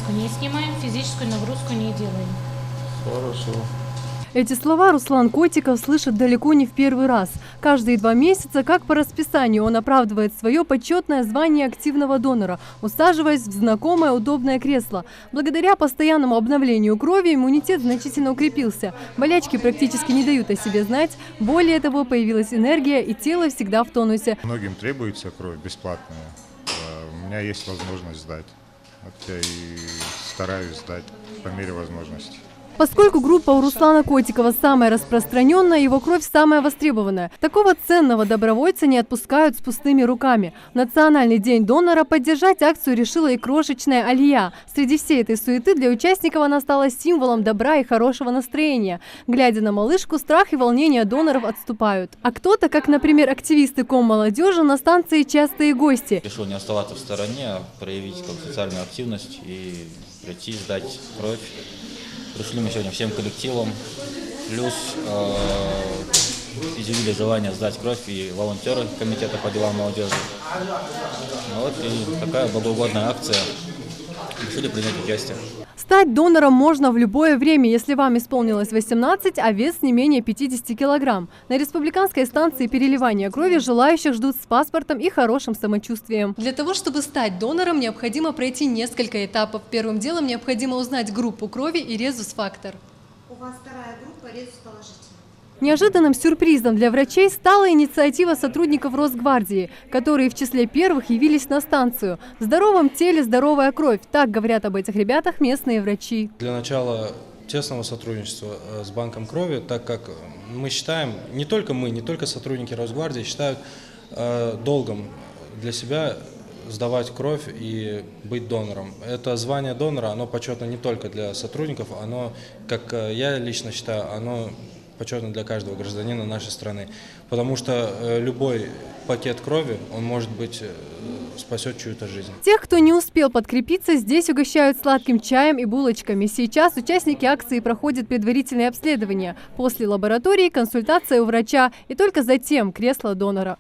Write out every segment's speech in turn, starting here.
повязку не снимаем, физическую нагрузку не делаем. Хорошо. Эти слова Руслан Котиков слышит далеко не в первый раз. Каждые 2 месяца, как по расписанию, он оправдывает свое почетное звание активного донора, усаживаясь в знакомое удобное кресло. Благодаря постоянному обновлению крови иммунитет значительно укрепился. Болячки практически не дают о себе знать. Более того, появилась энергия, и тело всегда в тонусе. Многим требуется кровь бесплатная. У меня есть возможность сдать. Вот я и стараюсь сдать по мере возможности. Поскольку группа у Руслана Котикова самая распространенная, его кровь самая востребованная. Такого ценного добровольца не отпускают с пустыми руками. В Национальный день донора поддержать акцию решила и крошечная Алия. Среди всей этой суеты для участников она стала символом добра и хорошего настроения. Глядя на малышку, страх и волнение доноров отступают. А кто-то, как, например, активисты Ком-молодежи, на станции частые гости. Решил не оставаться в стороне, а проявить социальную активность и прийти, сдать кровь. Пришли мы сегодня всем коллективом, плюс изъявили желание сдать кровь и волонтеры комитета по делам молодежи. Вот и такая богоугодная акция. Решили принять участие. Стать донором можно в любое время, если вам исполнилось 18, а вес не менее 50 килограмм. На республиканской станции переливания крови желающих ждут с паспортом и хорошим самочувствием. Для того, чтобы стать донором, необходимо пройти несколько этапов. Первым делом необходимо узнать группу крови и резус-фактор. У вас вторая группа резус-положительная. Неожиданным сюрпризом для врачей стала инициатива сотрудников Росгвардии, которые в числе первых явились на станцию. В здоровом теле здоровая кровь. Так говорят об этих ребятах местные врачи. Для начала тесного сотрудничества с банком крови, так как мы считаем, не только сотрудники Росгвардии считают долгом для себя сдавать кровь и быть донором. Это звание донора, оно почетно не только для сотрудников, оно, как я лично считаю, оно почетно для каждого гражданина нашей страны, потому что любой пакет крови, он может быть спасет чью-то жизнь. Тех, кто не успел подкрепиться, здесь угощают сладким чаем и булочками. Сейчас участники акции проходят предварительное обследование. После лаборатории консультация у врача и только затем кресло донора.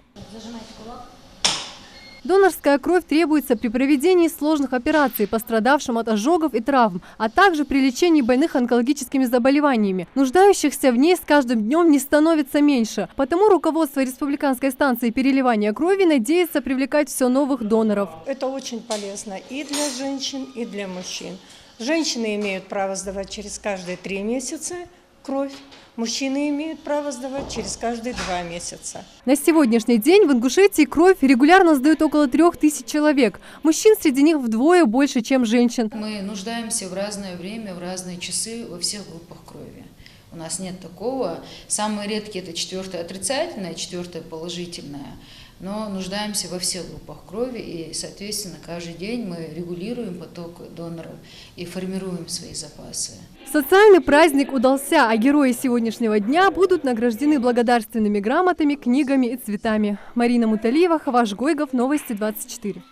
Донорская кровь требуется при проведении сложных операций пострадавшим от ожогов и травм, а также при лечении больных онкологическими заболеваниями. Нуждающихся в ней с каждым днем не становится меньше. Потому руководство республиканской станции переливания крови надеется привлекать все новых доноров. Это очень полезно и для женщин, и для мужчин. Женщины имеют право сдавать через каждые 3 месяца кровь. Мужчины имеют право сдавать через каждые 2 месяца. На сегодняшний день в Ингушетии кровь регулярно сдают около 3000 человек. Мужчин среди них вдвое больше, чем женщин. Мы нуждаемся в разное время, в разные часы во всех группах крови. У нас нет такого. Самые редкие – это 4-я отрицательная, 4-я положительная. Но нуждаемся во всех группах крови, и, соответственно, каждый день мы регулируем поток доноров и формируем свои запасы. Социальный праздник удался, а герои сегодняшнего дня будут награждены благодарственными грамотами, книгами и цветами. Марина Муталиева, Хаваш Гойгов, Новости 24.